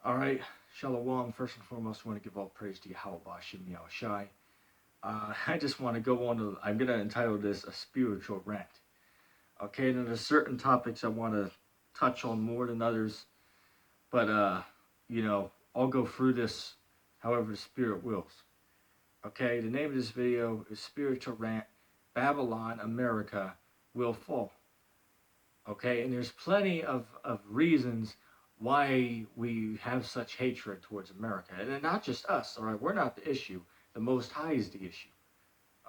All right, Shalom. First and foremost, I want to give all praise to Yahweh Bashim Shai. I just want to go on to, I'm going to entitle this a spiritual rant. Okay, and there's certain topics I want to touch on more than others, but, I'll go through this however the Spirit wills. Okay, the name of this video is Spiritual Rant Babylon, America Will Fall. Okay, and there's plenty of reasons why we have such hatred towards America. And not just us, all right? We're not the issue. The Most High is the issue.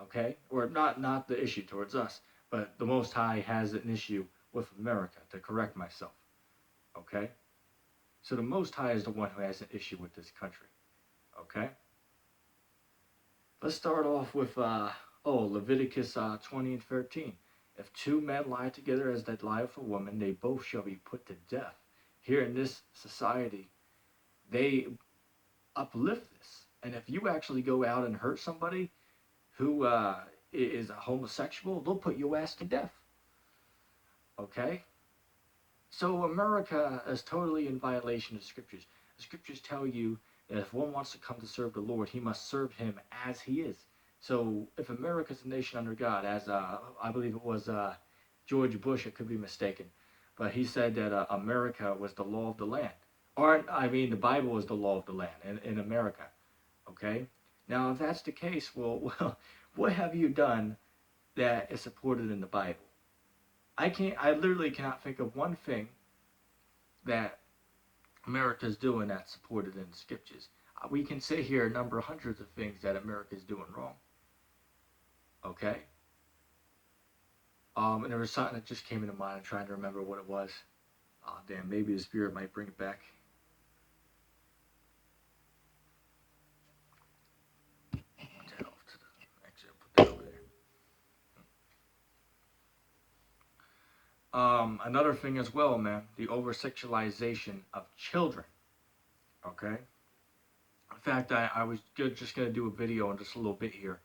Okay? Or not the issue towards us, but the Most High has an issue with America, to correct myself. Okay? So the Most High is the one who has an issue with this country. Okay? Let's start off with Leviticus 20 and 13. If two men lie together as they lie with a woman, they both shall be put to death. Here in this society, they uplift this. And if you actually go out and hurt somebody who is a homosexual, they'll put your ass to death. Okay? So America is totally in violation of the scriptures. The scriptures tell you that if one wants to come to serve the Lord, he must serve him as he is. So if America is a nation under God, as I believe it was George Bush, I could be mistaken, but he said that America was the law of the land. Or, the Bible is the law of the land in America. Okay? Now, if that's the case, well, what have you done that is supported in the Bible? I literally cannot think of one thing that America's doing that's supported in the scriptures. We can sit here and number hundreds of things that America's doing wrong. Okay? And there was something that just came into mind. I'm trying to remember what it was. Oh, damn, maybe the Spirit might bring it back. Actually, I'll put that over there. Another thing as well, man, the over-sexualization of children. Okay? In fact, I was just going to do a video in just a little bit here.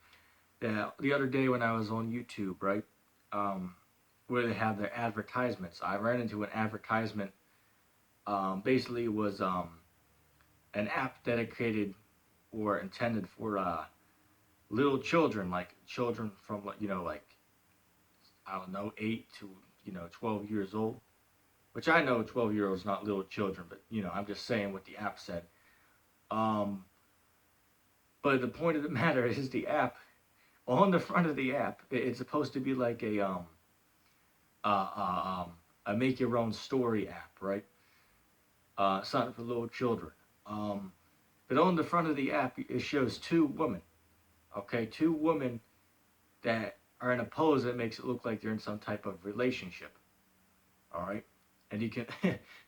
That the other day when I was on YouTube, right, where they have their advertisements, I ran into an advertisement. Basically, it was an app dedicated or intended for little children, like children from, like, I don't know, 8 to, 12 years old. Which I know 12-year-olds not little children, but, I'm just saying what the app said. But the point of the matter is the app, on the front of the app, it's supposed to be like a make your own story app, right? Something for little children. But on the front of the app, it shows two women. Okay, two women that are in a pose that makes it look like they're in some type of relationship. All right, and you can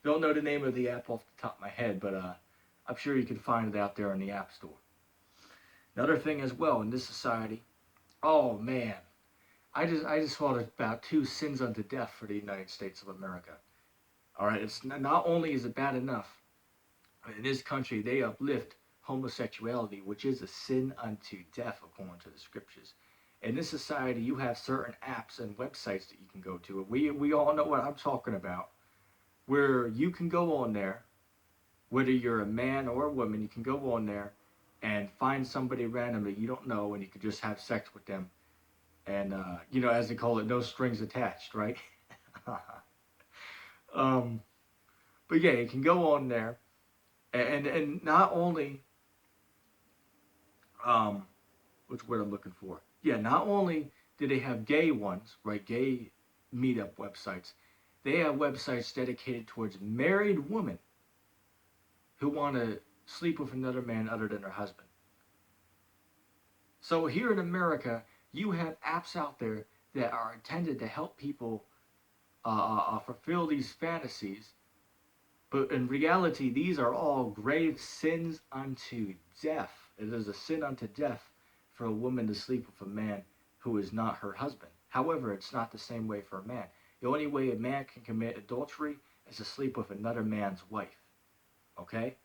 don't know the name of the app off the top of my head, but I'm sure you can find it out there in the App Store. Another thing as well in this society, oh man, I just thought about two sins unto death for the United States of America. All right, it's not only is it bad enough in this country they uplift homosexuality, which is a sin unto death according to the scriptures. In this society, you have certain apps and websites that you can go to. We all know what I'm talking about, where you can go on there, whether you're a man or a woman, you can go on there and find somebody randomly you don't know, and you can just have sex with them. And, as they call it, no strings attached, right? But yeah, you can go on there, and not only, which word I'm looking for? Yeah, not only do they have gay ones, right, gay meetup websites, they have websites dedicated towards married women who want to sleep with another man other than their husband. So here in America, you have apps out there that are intended to help people fulfill these fantasies, but in reality, these are all grave sins unto death. It is a sin unto death for a woman to sleep with a man who is not her husband. However, it's not the same way for a man. The only way a man can commit adultery is to sleep with another man's wife. Okay?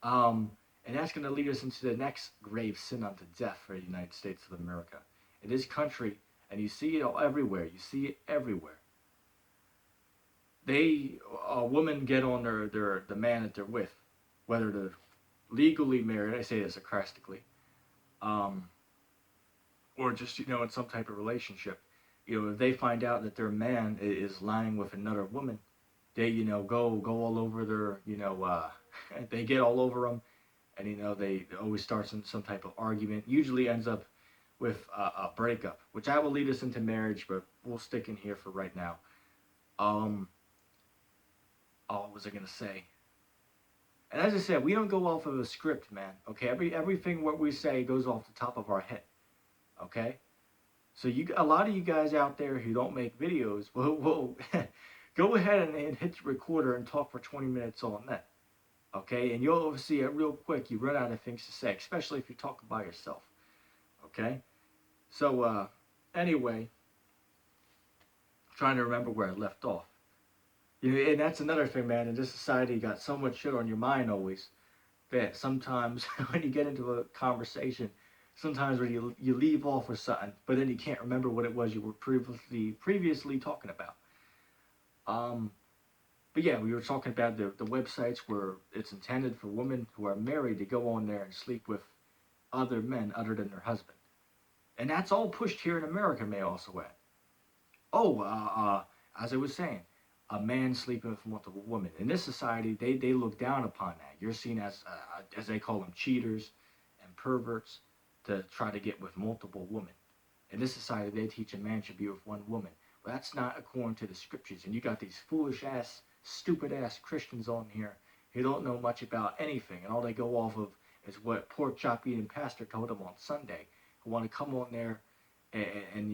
And that's going to lead us into the next grave sin unto death for the United States of America. In this country, and you see it all everywhere, you see it everywhere. a woman get on the man that they're with, whether they're legally married, I say this sarcastically, um, or just in some type of relationship. If they find out that their man is lying with another woman, they go all over their they get all over them, and they always start some type of argument. Usually ends up with a breakup, which I will lead us into marriage, but we'll stick in here for right now. Um, oh, what was I gonna say? And as I said, we don't go off of a script, man. Okay, everything what we say goes off the top of our head. Okay, so a lot of you guys out there who don't make videos, will go ahead and hit the recorder and talk for 20 minutes on that. Okay, and you'll see it real quick. You run out of things to say, especially if you're talking by yourself. Okay, so anyway, trying to remember where I left off. And that's another thing, man. In this society, you got so much shit on your mind always that sometimes when you get into a conversation, sometimes when you leave off with something, but then you can't remember what it was you were previously talking about. Um, but yeah, we were talking about the websites where it's intended for women who are married to go on there and sleep with other men other than their husband, and that's all pushed here in America. May also add. Oh, as I was saying, a man sleeping with multiple women. In this society, they look down upon that. You're seen as they call them, cheaters and perverts to try to get with multiple women. In this society, they teach a man should be with one woman. Well, that's not according to the scriptures. And you got these foolish ass, stupid ass Christians on here who don't know much about anything, and all they go off of is what pork chop eating pastor told them on Sunday, who want to come on there and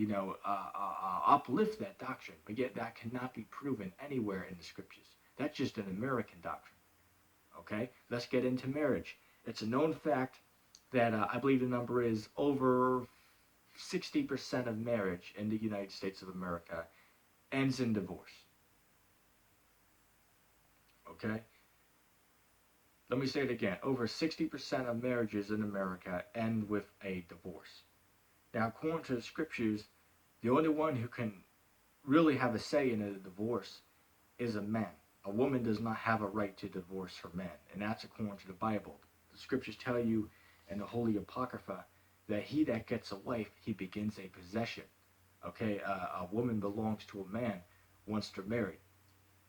uplift that doctrine, but yet that cannot be proven anywhere in the scriptures. That's just an American doctrine. Okay, let's get into marriage. It's a known fact that I believe the number is over 60% of marriage in the United States of America ends in divorce. Okay, let me say it again. Over 60% of marriages in America end with a divorce. Now, according to the scriptures, the only one who can really have a say in a divorce is a man. A woman does not have a right to divorce her man, and that's according to the Bible. The scriptures tell you in the Holy Apocrypha that he that gets a wife, he begins a possession. Okay, a woman belongs to a man once they're married.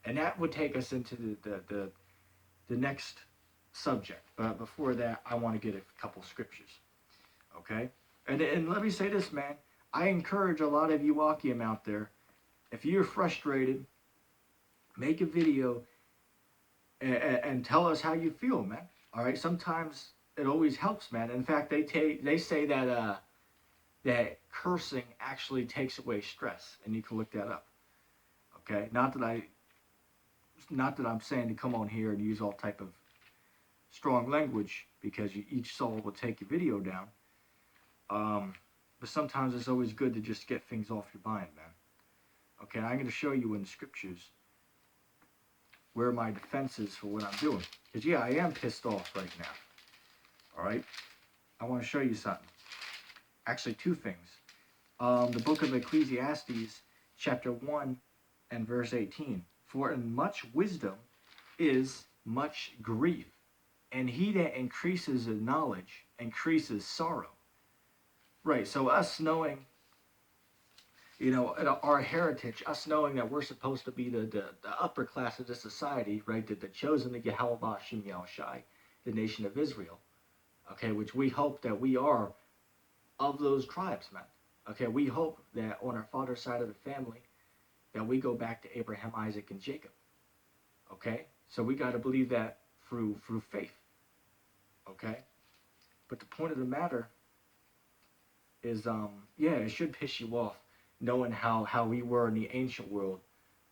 And that would take us into the next subject. But before that, I want to get a couple scriptures. Okay? And let me say this, man. I encourage a lot of you Akim out there, if you're frustrated, make a video and tell us how you feel, man. All right? Sometimes it always helps, man. In fact, they say that cursing actually takes away stress, and you can look that up. Okay? Not that I'm saying to come on here and use all type of strong language, because each soul will take your video down. But sometimes it's always good to just get things off your mind, man. Okay, I'm going to show you in the scriptures where my defense is for what I'm doing. Because, yeah, I am pissed off right now. All right? I want to show you something. Actually, two things. The book of Ecclesiastes, chapter 1 and verse 18. For in much wisdom is much grief, and he that increases in knowledge increases sorrow. Right, so us knowing, our heritage, us knowing that we're supposed to be the upper class of the society, right, the chosen of Yahweh Shem Shai, the nation of Israel, okay, which we hope that we are of those tribes, man. Okay, we hope that on our father's side of the family, that we go back to Abraham, Isaac, and Jacob. Okay, so we got to believe that through faith. Okay, but the point of the matter is, it should piss you off knowing how we were in the ancient world,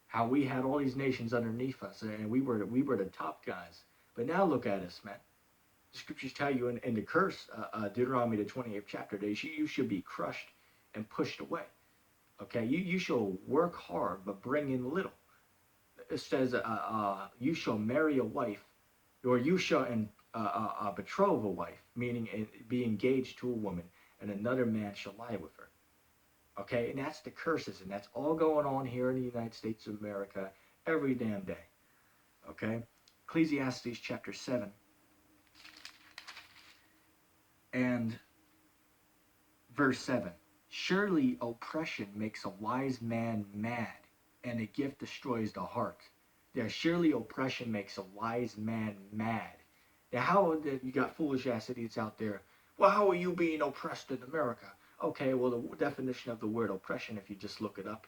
how we had all these nations underneath us, and we were the top guys. But now look at us, man. The scriptures tell you in the curse, Deuteronomy the 28th chapter, that you should be crushed and pushed away. Okay, you shall work hard but bring in little. It says, you shall marry a wife, or you shall betroth a wife, meaning be engaged to a woman, and another man shall lie with her. Okay, and that's the curses, and that's all going on here in the United States of America, every damn day. Okay? Ecclesiastes chapter 7 and verse 7. Surely oppression makes a wise man mad, and a gift destroys the heart. Yeah, surely oppression makes a wise man mad. Now, how you got foolish ass idiots out there? Well, how are you being oppressed in America? Okay, well, the definition of the word oppression, if you just look it up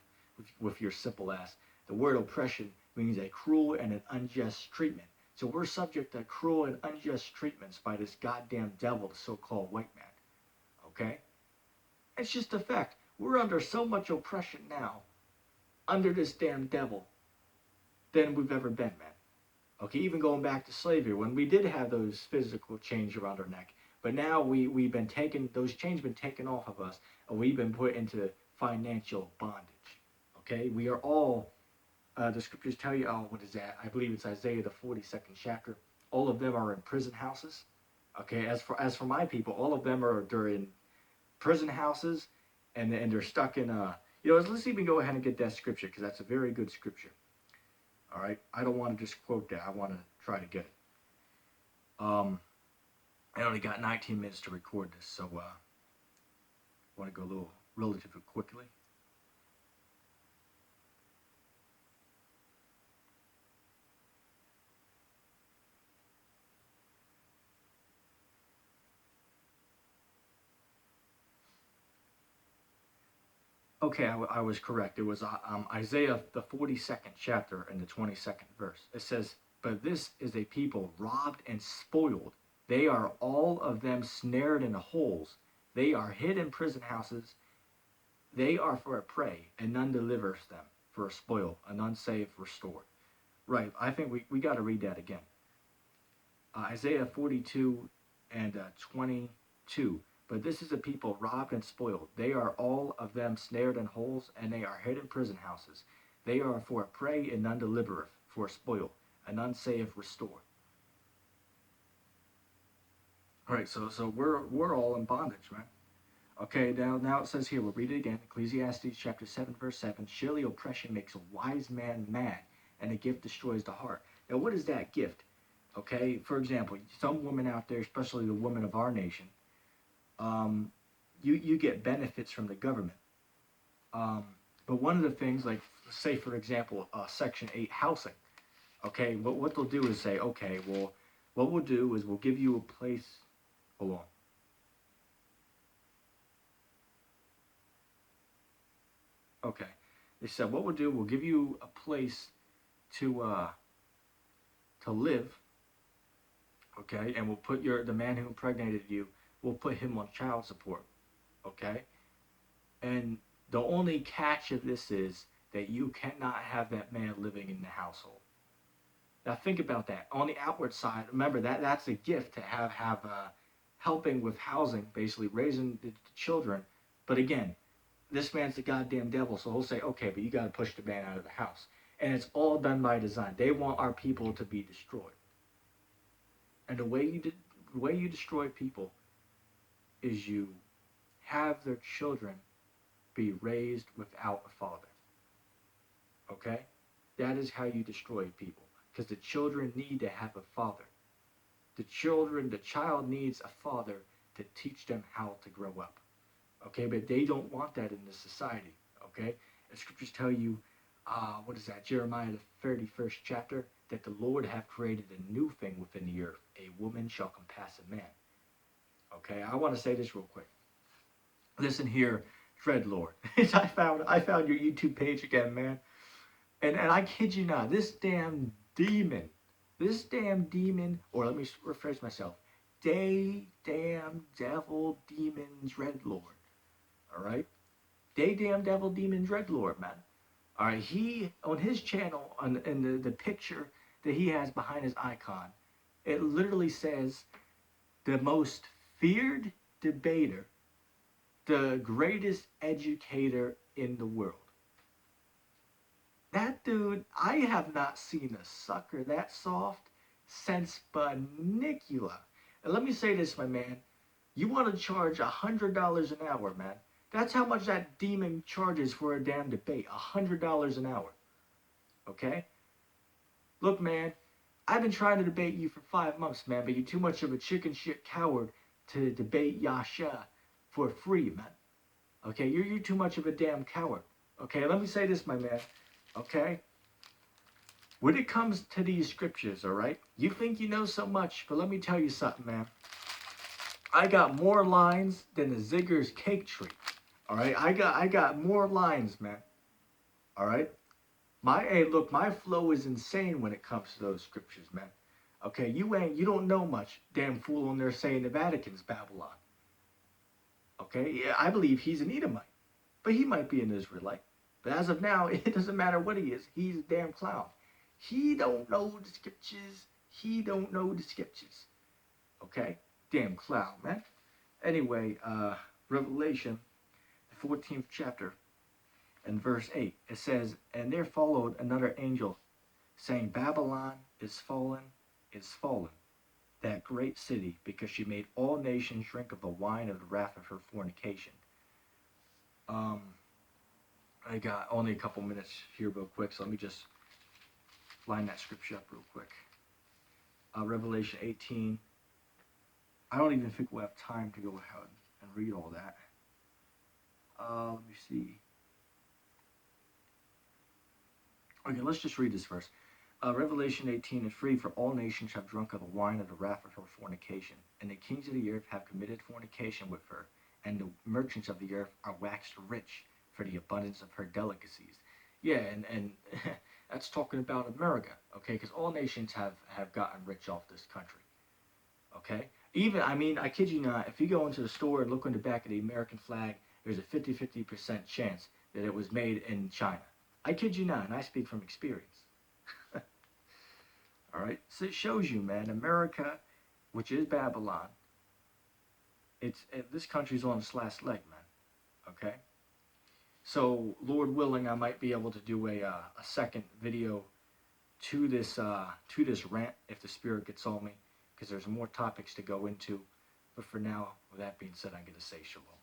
with your simple ass, the word oppression means a cruel and an unjust treatment. So we're subject to cruel and unjust treatments by this goddamn devil, the so-called white man. Okay? It's just a fact. We're under so much oppression now, under this damn devil, than we've ever been, man. Okay, even going back to slavery, when we did have those physical chains around our neck, but now we've been taken, those chains been taken off of us, and we've been put into financial bondage. Okay, we are all, the scriptures tell you, oh, what is that? I believe it's Isaiah, the 42nd chapter. All of them are in prison houses. Okay, as for my people, all of them they're in prison houses, and they're stuck in let's even go ahead and get that scripture, because that's a very good scripture. All right, I don't want to just quote that. I want to try to get it. I only got 19 minutes to record this, so I want to go a little relatively quickly. Okay, I was correct. It was Isaiah, the 42nd chapter and the 22nd verse. It says, "But this is a people robbed and spoiled. They are all of them snared in holes. They are hid in prison houses. They are for a prey, and none delivers them. For a spoil, and none save restored." Right, I think we got to read that again. Isaiah 42 and 22. "But this is a people robbed and spoiled. They are all of them snared in holes, and they are hid in prison houses. They are for a prey, and none delivereth, for a spoil, and none saith restore." All right, so we're all in bondage, man. Okay, now it says here, we'll read it again. Ecclesiastes chapter 7, verse 7. "Surely oppression makes a wise man mad, and a gift destroys the heart." Now, what is that gift? Okay, for example, some women out there, especially the women of our nation, you get benefits from the government. But one of the things, like, say, for example, Section 8 housing, okay, what they'll do is say, okay, well, what we'll do is we'll give you a place. Hold on. Okay. They said, what we'll do, we'll give you a place to live, okay, and we'll put the man who impregnated you, we'll put him on child support, okay? And the only catch of this is that you cannot have that man living in the household. Now think about that. On the outward side, remember that's a gift to have helping with housing, basically raising the children. But again, this man's the goddamn devil, so he'll say, okay, but you got to push the man out of the house. And it's all done by design. They want our people to be destroyed. And the way you destroy people is you have their children be raised without a father. Okay? That is how you destroy people. Because the children need to have a father. The child needs a father to teach them how to grow up. Okay, but they don't want that in this society. Okay, the scriptures tell you, what is that? Jeremiah the 31st chapter, that the Lord hath created a new thing within the earth. A woman shall compass a man. Okay, I want to say this real quick. Listen here, Dreadlord. I found your YouTube page again, man. And I kid you not, this damn demon, or let me rephrase myself, damn devil demon Dreadlord. All right, damn devil demon Dreadlord, man. All right, he on his channel in the picture that he has behind his icon, it literally says the most feared debater, the greatest educator in the world. That dude, I have not seen a sucker that soft since Banicula. And let me say this, my man. You want to charge $100 an hour, man. That's how much that demon charges for a damn debate. $100 an hour. Okay? Look, man, I've been trying to debate you for 5 months, man, but you're too much of a chicken shit coward to debate Yasha for free, man. Okay, you're too much of a damn coward. Okay, let me say this, my man. Okay, when it comes to these scriptures, all right, you think you know so much, but let me tell you something, man. I got more lines than the Zigger's cake tree. All right, I got more lines, man. All right. Hey, look, my flow is insane when it comes to those scriptures, man. Okay, you don't know much, damn fool, on there saying the Vatican's Babylon. Okay, yeah, I believe he's an Edomite, but he might be an Israelite. But as of now, it doesn't matter what he is. He's a damn clown. He don't know the scriptures. He don't know the scriptures. Okay, damn clown, man. Anyway, Revelation, the 14th chapter, and verse 8, it says, "And there followed another angel, saying, Babylon is fallen, that great city, because she made all nations drink of the wine of the wrath of her fornication." I got only a couple minutes here real quick, so let me just line that scripture up real quick. Revelation 18. I don't even think we'll have time to go ahead and read all that. Let me see. Okay, let's just read this verse. Revelation 18, "And free, for all nations have drunk of the wine of the wrath of her fornication, and the kings of the earth have committed fornication with her, and the merchants of the earth are waxed rich for the abundance of her delicacies." Yeah, and that's talking about America, okay? Because all nations have gotten rich off this country, okay? Even, I mean, I kid you not, if you go into the store and look on the back of the American flag, there's a 50% chance that it was made in China. I kid you not, and I speak from experience. All right, so it shows you, man, America, which is Babylon, this country's on its last leg, man. Okay, so Lord willing, I might be able to do a second video to this rant if the Spirit gets on me, because there's more topics to go into. But for now, with that being said, I'm going to say shalom.